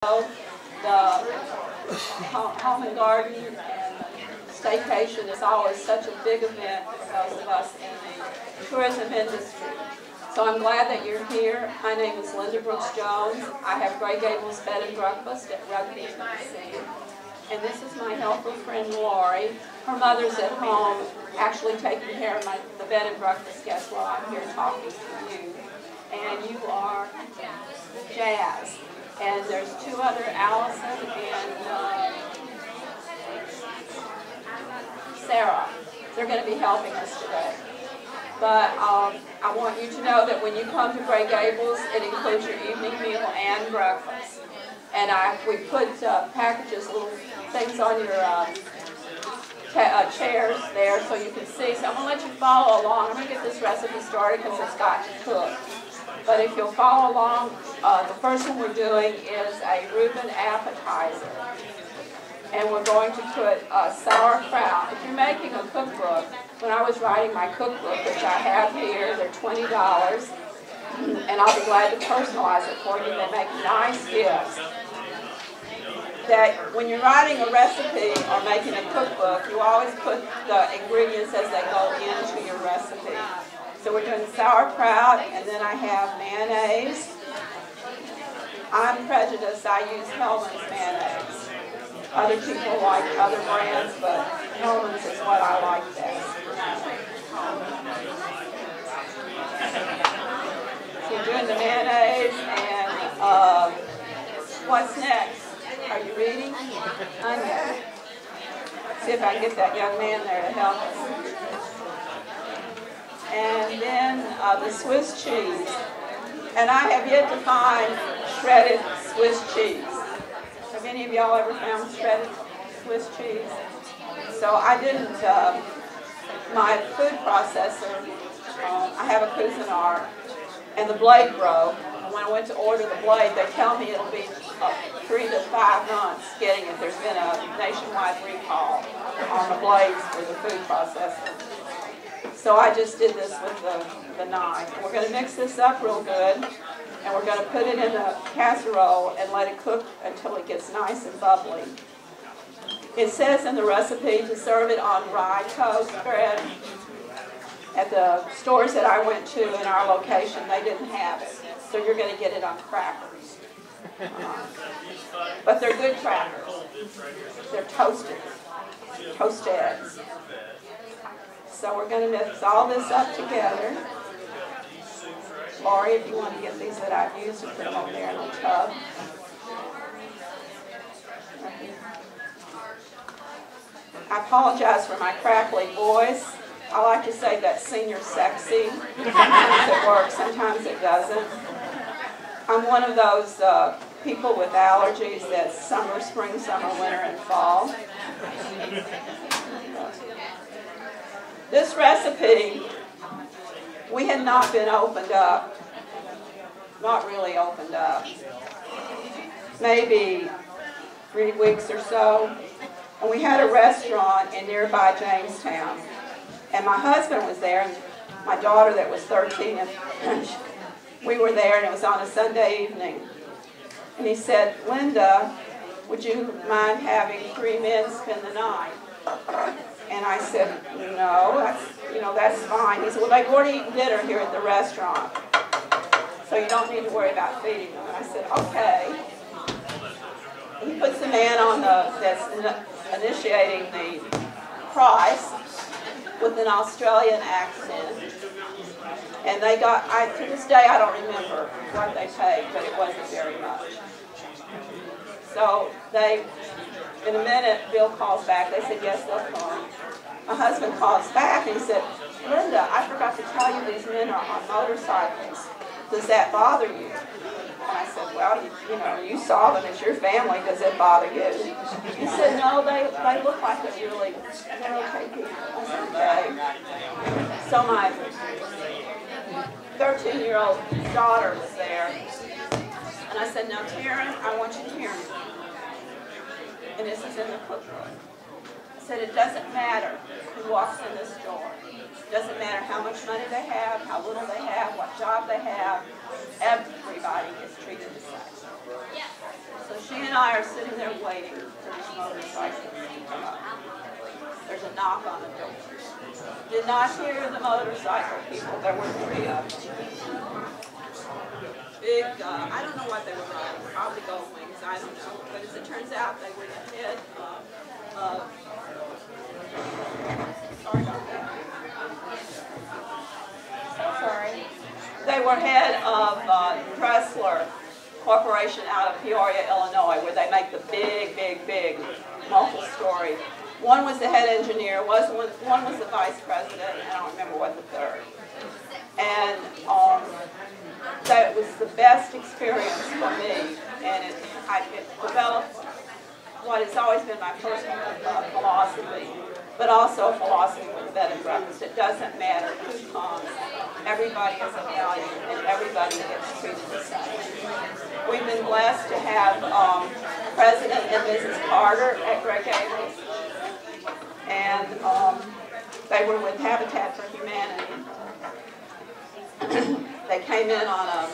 The home and garden and staycation is always such a big event for those of us in the tourism industry. So I'm glad that you're here. My name is Linda Brooks Jones. I have Gray Gables Bed and Breakfast at Rugby, Tennessee. And this is my helper friend Lori. Her mother's at home actually taking care of the bed and breakfast guests while I'm here talking to you. And you are Jazz. And there's two other, Allison and Sarah. They're going to be helping us today. But I want you to know that when you come to Gray Gables, it includes your evening meal and breakfast. And we put packages, little things on your chairs there so you can see. So I'm going to let you follow along. I'm going to get this recipe started because it's got to cook. But if you'll follow along, the first one we're doing is a Reuben appetizer. And we're going to put sauerkraut. If you're making a cookbook, when I was writing my cookbook, which I have here, they're $20, and I'll be glad to personalize it for you. They make nice gifts. That when you're writing a recipe or making a cookbook, you always put the ingredients as they go into your recipe. So we're doing sauerkraut, and then I have mayonnaise. I'm prejudiced. I use Hellman's mayonnaise. Other people like other brands, but Hellman's is what I like best. So we're doing the mayonnaise, and what's next? Are you reading? Onion. See if I can get that young man there to help us. And then the Swiss cheese. And I have yet to find shredded Swiss cheese. Have any of y'all ever found shredded Swiss cheese? So I didn't, my food processor, I have a Cuisinart, and the blade broke. And when I went to order the blade, they tell me it'll be 3 to 5 months getting it. There's been a nationwide recall on the blades for the food processor. So I just did this with the knife. And we're going to mix this up real good, and we're going to put it in a casserole and let it cook until it gets nice and bubbly. It says in the recipe to serve it on rye toast bread. At the stores that I went to in our location, they didn't have it. So you're going to get it on crackers. But they're good crackers. They're toasted eggs. So we're going to mix all this up together. Lori, if you want to get these that I've used, and put them over there in the tub. I apologize for my crackly voice. I like to say that senior sexy. Sometimes it works, sometimes it doesn't. I'm one of those people with allergies that's summer, spring, summer, winter, and fall. This recipe, we had not been opened up, not really opened up, maybe 3 weeks or so. And we had a restaurant in nearby Jamestown. And my husband was there, and my daughter that was 13, and we were there, and it was on a Sunday evening. And he said, Linda, would you mind having 3 men spend the night? And I said, no, that's fine. He said, well, they've already eaten dinner here at the restaurant, so you don't need to worry about feeding them. And I said, okay. He puts the man on that's initiating the price with an Australian accent. And they got, to this day I don't remember what they paid, but it wasn't very much. So in a minute, Bill calls back. They said, yes, they'll come. My husband calls back and he said, Linda, I forgot to tell you these men are on motorcycles. Does that bother you? And I said, well, you saw them. It's your family. Does it bother you? He said, no, they look like they're okay people. I said, okay. So my 13-year-old daughter was there. And I said, now, Taryn, I want you to hear me. And this is in the cookbook. I said, it doesn't matter who walks in this door. It doesn't matter how much money they have, how little they have, what job they have. Everybody is treated the same. So she and I are sitting there waiting for these motorcycles to come up. There's a knock on the door. Did not hear the motorcycle people. There were 3 of them. Big, I don't know what they were riding. Probably gold wings. I don't know. But as it turns out, they were the head of sorry about that. So sorry. They were head of Dressler Corporation out of Peoria, Illinois, where they make the big multi-story. One was the head engineer, one was the vice president, and I don't remember what the third. And that was the best experience for me, and it developed what has always been my personal philosophy, but also a philosophy with the bed and breakfast. It doesn't matter who comes. Everybody is of value, and everybody gets treated the same. We've been blessed to have President and Mrs. Carter at Great Gables, and they were with Habitat for Humanity. They came in on a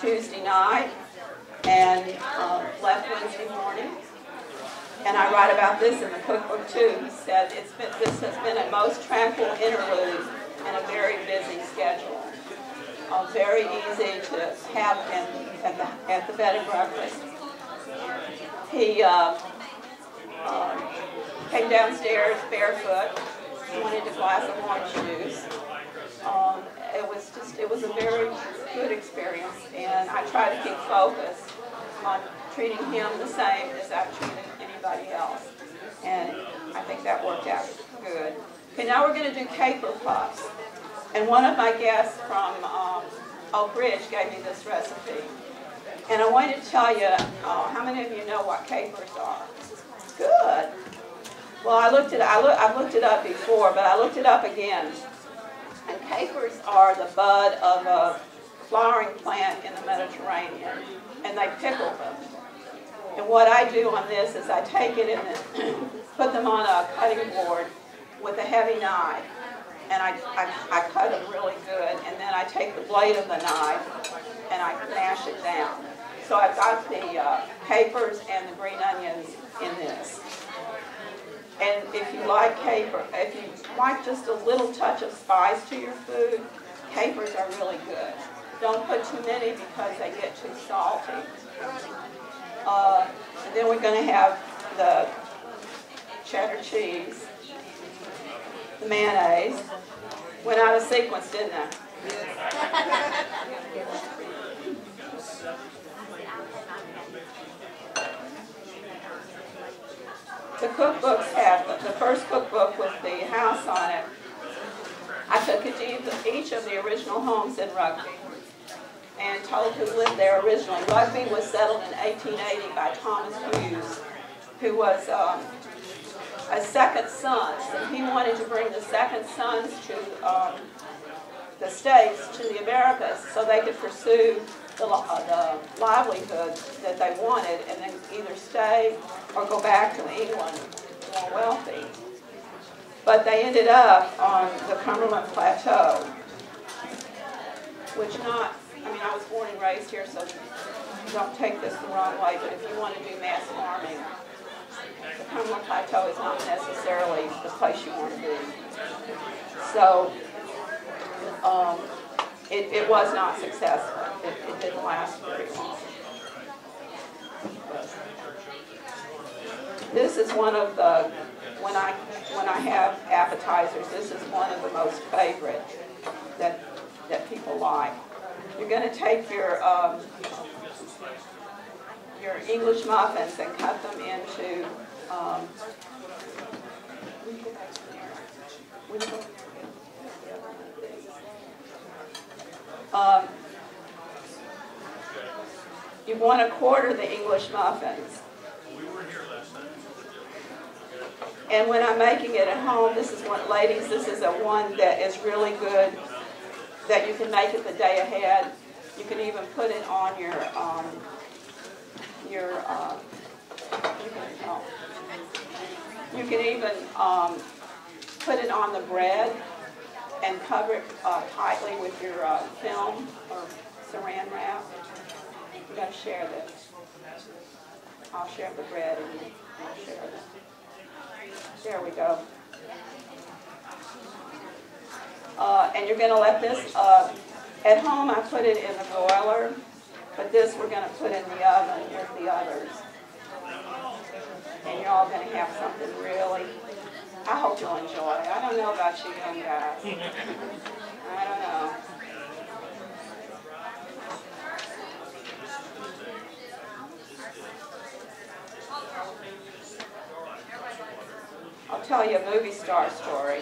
Tuesday night and left Wednesday morning. And I write about this in the cookbook too. He said this has been a most tranquil interlude in a very busy schedule. Very easy to have at the bed and breakfast. He came downstairs barefoot, wanted a glass of orange juice. It was a very good experience, and I try to keep focused on treating him the same as I've treated anybody else, and I think that worked out good. Okay, now we're going to do caper puffs, and one of my guests from Oak Ridge gave me this recipe, and I wanted to tell you how many of you know what capers are? Good. Well, I've looked it up before, but I looked it up again. And capers are the bud of a flowering plant in the Mediterranean, and they pickle them. And what I do on this is I take it and put them on a cutting board with a heavy knife, and I cut them really good, and then I take the blade of the knife and I mash it down. So I've got the capers and the green onions in this. And if you like caper, if you like just a little touch of spice to your food, capers are really good. Don't put too many because they get too salty. And then we're going to have the cheddar cheese, the mayonnaise. Went out of sequence, didn't I? The cookbooks have, the first cookbook with the house on it, I took it to each of the original homes in Rugby and told who lived there originally. Rugby was settled in 1880 by Thomas Hughes, who was a second son. So he wanted to bring the second sons to the States, to the Americas, so they could pursue the livelihood that they wanted and then either stay or go back to England more wealthy. But they ended up on the Cumberland Plateau, which I was born and raised here, so don't take this the wrong way, but if you want to do mass farming, the Cumberland Plateau is not necessarily the place you want to be. So it was not successful. It didn't last very long. This is one of the, when I have appetizers, this is one of the most favorite that people like. You're going to take your English muffins and cut them into you want to quarter the English muffins. And when I'm making it at home, this is one, ladies, this is one that is really good, that you can make it the day ahead. You can even put it on you can even put it on the bread and cover it tightly with your film or saran wrap. You've got to share this. I'll share the bread and I'll share it. There we go. And you're going to let this, at home I put it in the broiler, but this we're going to put in the oven with the others. And you're all going to have something really, I hope you'll enjoy. I don't know about you young guys. I don't know. I'll tell you a movie star story.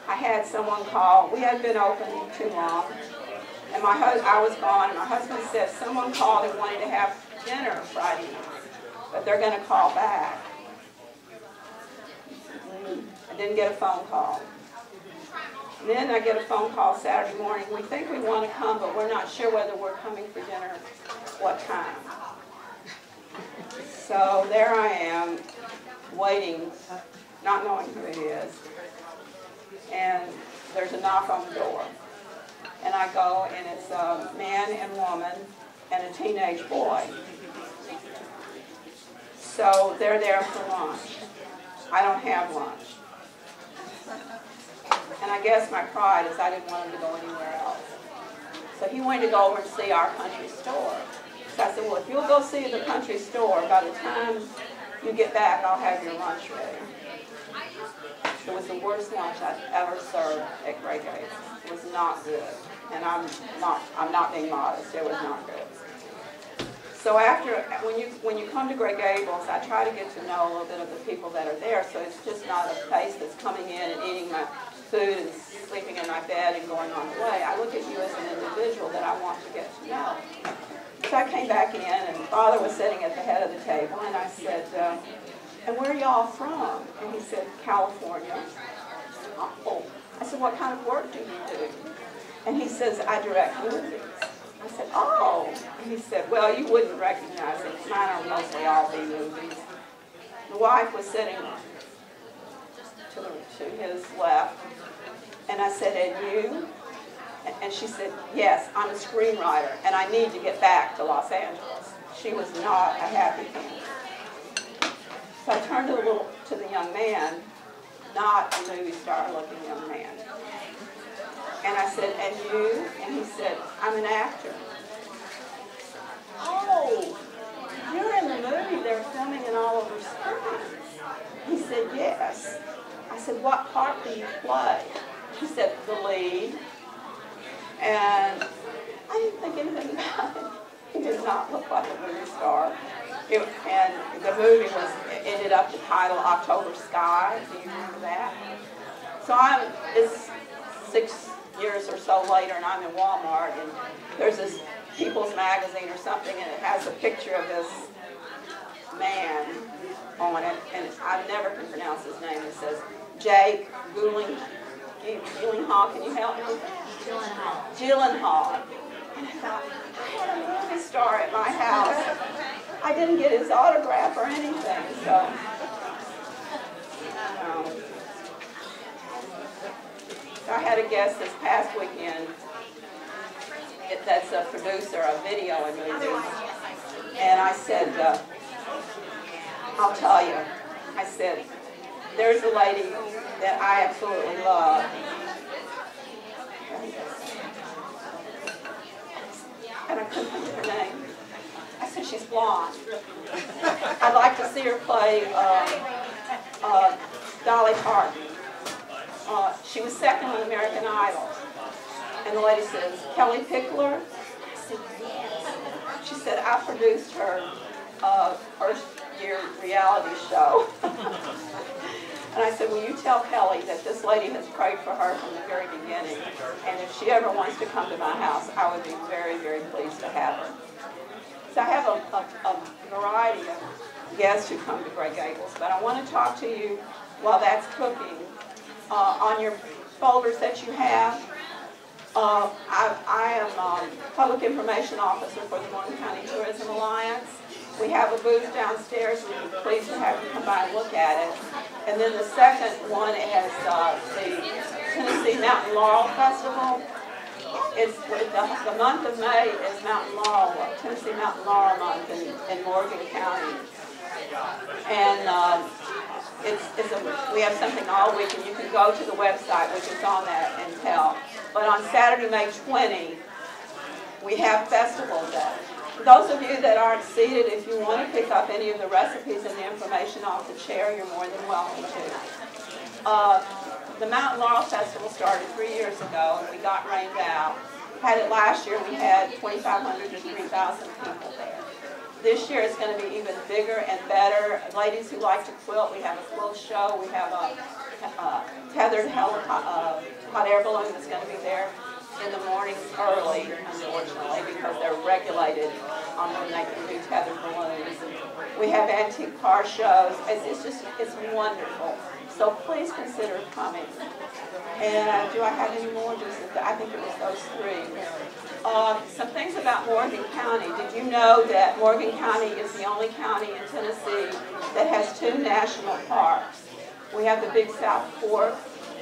I had someone call. We hadn't been open too long, and I was gone, and my husband said someone called and wanted to have dinner Friday night, but they're going to call back. I didn't get a phone call. And then I get a phone call Saturday morning. We think we want to come, but we're not sure whether we're coming for dinner, what time. So there I am, waiting, not knowing who it is. And there's a knock on the door. And I go, and it's a man and woman and a teenage boy. So they're there for lunch. I don't have lunch. And I guess my pride is I didn't want him to go anywhere else. So he wanted to go over and see our country store. So I said, well, if you'll go see the country store, by the time you get back, I'll have your lunch ready. It was the worst lunch I've ever served at Grey Gables. It was not good. And I'm not being modest. It was not good. So when you come to Grey Gables, I try to get to know a little bit of the people that are there. So it's just not a place that's coming in and eating my food and sleeping in my bed and going on the way. I look at you as an individual that I want to get to know. So I came back in, and Father was sitting at the head of the table, and I said, and where are y'all from? And he said, California. Oh. I said, what kind of work do you do? And he says, I direct movies. I said, oh. And he said, well, you wouldn't recognize it. Mine are mostly all B movies. The wife was sitting to his left. And I said, and you? And she said, yes, I'm a screenwriter, and I need to get back to Los Angeles. She was not a happy camper. So I turned to the young man, not a movie star-looking young man. And I said, and you? And he said, I'm an actor. Oh, you're in the movie they're filming in Oliver Springs. He said, yes. I said, what part do you play? He said, the lead. And I didn't think anything about it. He did not look like a movie star. And the movie ended up the title October Sky. Do you remember that? So it's 6 years or so later, and I'm in Walmart, and there's this People's Magazine or something, and it has a picture of this man on it, and I never can pronounce his name. It says Jake Gyllenhaal. Can you help me with that? Gyllenhaal. And I thought, I had a movie star at my house. I didn't get his autograph or anything, so. I had a guest this past weekend that's a producer of video and movies. And I said, I'll tell you, I said, there's a lady that I absolutely love. And I couldn't think of her name. I said, she's blonde. I'd like to see her play Dolly Parton. She was second on American Idol. And the lady says, Kelly Pickler? I said, yes. She said, I produced her first-year reality show. And I said, will you tell Kelly that this lady has prayed for her from the very beginning, and if she ever wants to come to my house, I would be very, very pleased to have her. So I have a variety of guests who come to Grey Gables, but I want to talk to you while that's cooking. On your folders that you have, I am Public Information Officer for the Morgan County Tourism Alliance. We have a booth downstairs. We'd be pleased to have you come by and look at it. And then the second one is the Tennessee Mountain Laurel Festival. the month of May is Mountain Laurel, Tennessee Mountain Laurel Month in Morgan County. And we have something all week, and you can go to the website, which is on that, and tell. But on Saturday, May 20, we have Festival Day. For those of you that aren't seated, if you want to pick up any of the recipes and the information off the chair, you're more than welcome to. The Mountain Laurel Festival started 3 years ago, and we got rained out. Had it last year, we had 2,500 to 3,000 people there. This year it's going to be even bigger and better. Ladies who like to quilt, we have a quilt show. We have a tethered hot air balloon that's going to be there in the mornings early, unfortunately, because they're regulated on when they can do tethered balloons. We have antique car shows. It's wonderful. So please consider coming. And do I have any more? I think it was those three. Some things about Morgan County. Did you know that Morgan County is the only county in Tennessee that has 2 national parks? We have the Big South Fork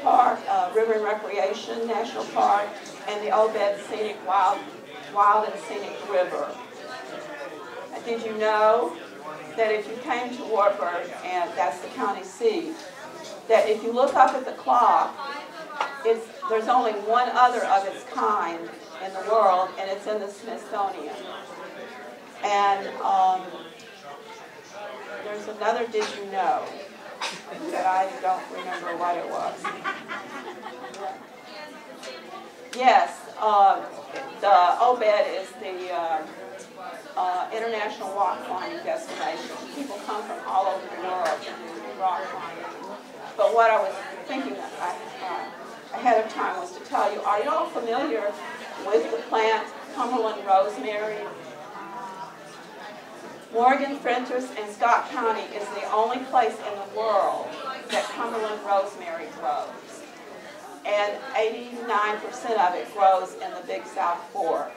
Park, River and Recreation National Park, and the Obed Scenic Wild and Scenic River. Did you know that if you came to Wartburg, and that's the county seat, that if you look up at the clock, there's only one other of its kind in the world, and it's in the Smithsonian. And there's another did you know that I don't remember what it was. Yes, the Obed is the international rock climbing destination. People come from all over the world to do rock climbing. But what I was thinking ahead of time was to tell you, are you all familiar with the plant Cumberland rosemary? Morgan, Frentress, and Scott County is the only place in the world that Cumberland rosemary grows. And 89% of it grows in the Big South Fork.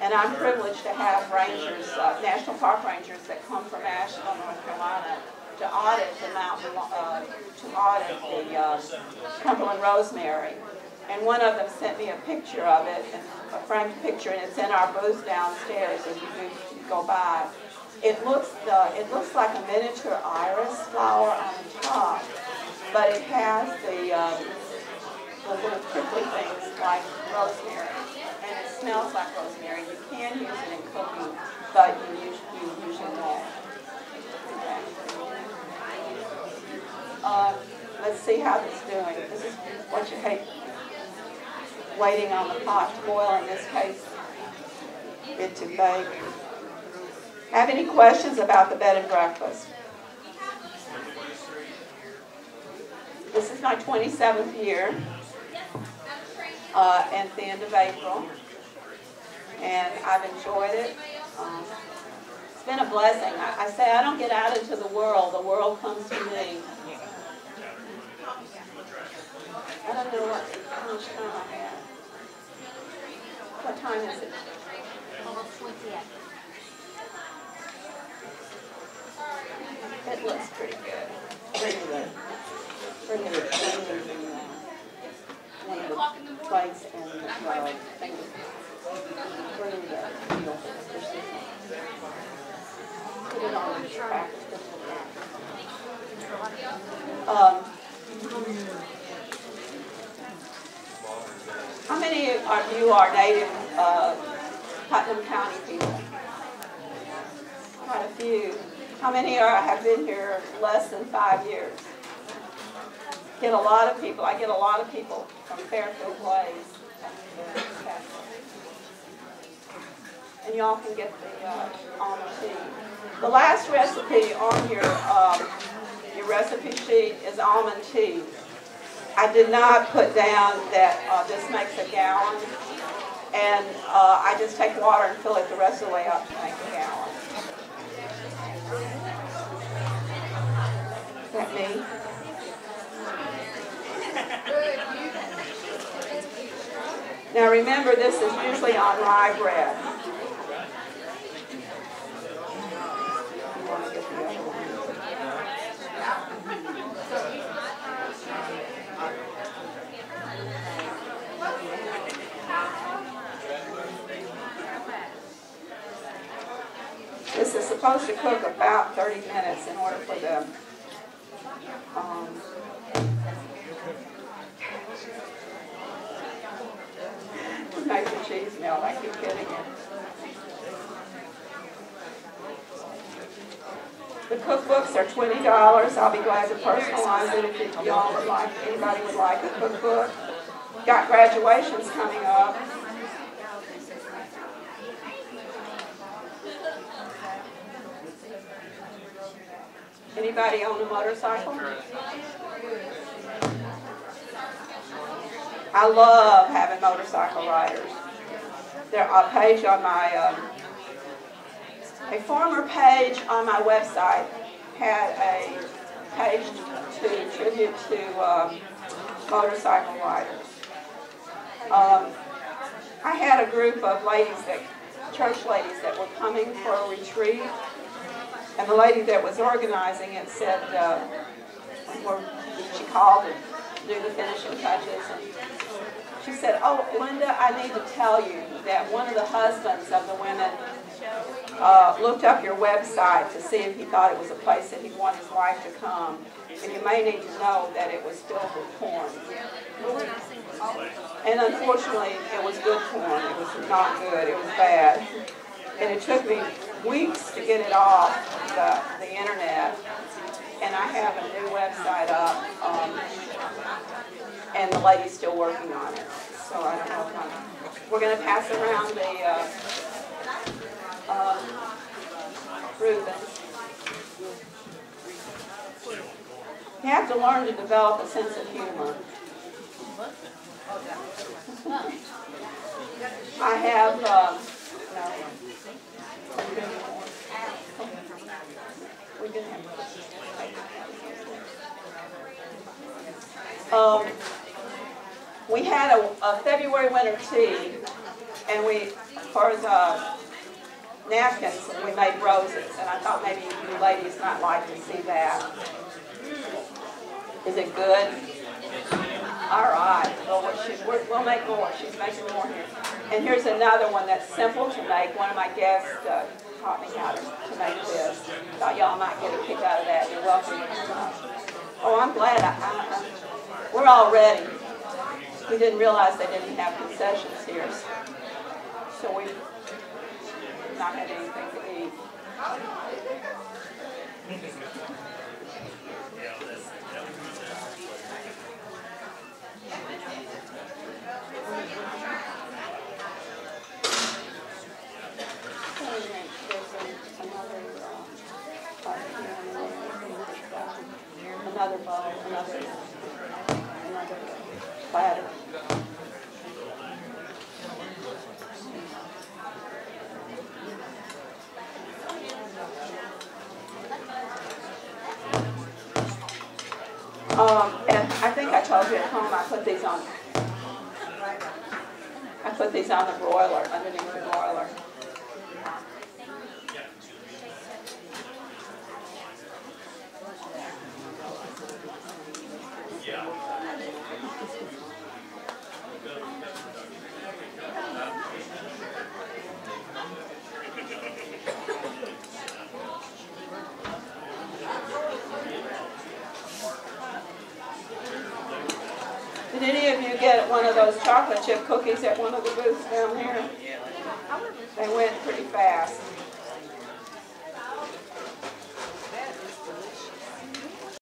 And I'm privileged to have rangers, National Park Rangers that come from Asheville, North Carolina, to audit the Cumberland rosemary. And one of them sent me a picture of it, a framed picture, and it's in our booth downstairs as you go by. It looks like a miniature iris flower on the top, but it has the little prickly things like rosemary, and it smells like rosemary. You can use it in cooking, but you usually won't. Let's see how it's doing. This is what you hate, waiting on the pot to boil, in this case, it to bake. Have any questions about the bed and breakfast? This is my 27th year, at the end of April, and I've enjoyed it. It's been a blessing. I say I don't get out into the world comes to me. I don't know how much time I have. What time is it? Almost 28. It looks pretty good. Bring it one of the plates and things. Bring the meal. Put it on the track. How many of you are native Putnam County people? Quite a few. How many have been here less than 5 years? Get a lot of people. I get a lot of people from Fairfield Place. And y'all can get the almond tea. The last recipe on your recipe sheet is almond tea. I did not put down that this makes a gallon, and I just take water and fill it the rest of the way up to make a gallon. Is that me? Now remember, this is usually on rye bread. This is supposed to cook about 30 minutes in order for the to make the cheese melt. I keep getting it. The cookbooks are $20. I'll be glad to personalize it if y'all would like, anybody would like a cookbook. Got graduations coming up. Anybody own a motorcycle? I love having motorcycle riders. There's a page on my, a former page on my website had a page to tribute to motorcycle riders. I had a group of ladies, church ladies, that were coming for a retreat, and the lady that was organizing it said, she called to do the finishing touches, and she said, "Oh, Linda, I need to tell you that one of the husbands of the women looked up your website to see if he thought it was a place that he'd want his wife to come. And you may need to know that it was filled with porn." And unfortunately, it was good porn. It was not good. It was bad. And it took me weeks to get it off the internet. And I have a new website up, and the lady's still working on it. So I don't know if we're going to pass around the Rubens. You have to learn to develop a sense of humor. I have, we had a February winter tea, and for the napkins, we made roses, and I thought maybe you ladies might like to see that. Is it good? All right. Well, we'll make more. She's making more here. And here's another one that's simple to make. One of my guests taught me how to make this. Thought y'all might get a kick out of that. You're welcome. Oh, I'm glad. We're all ready. We didn't realize they didn't have concessions here. So we've not had anything to eat. Another bowl, another platter. And I think I told you at home I put these on the broiler, underneath the broiler. Did any of you get one of those chocolate chip cookies at one of the booths down here? They went pretty fast.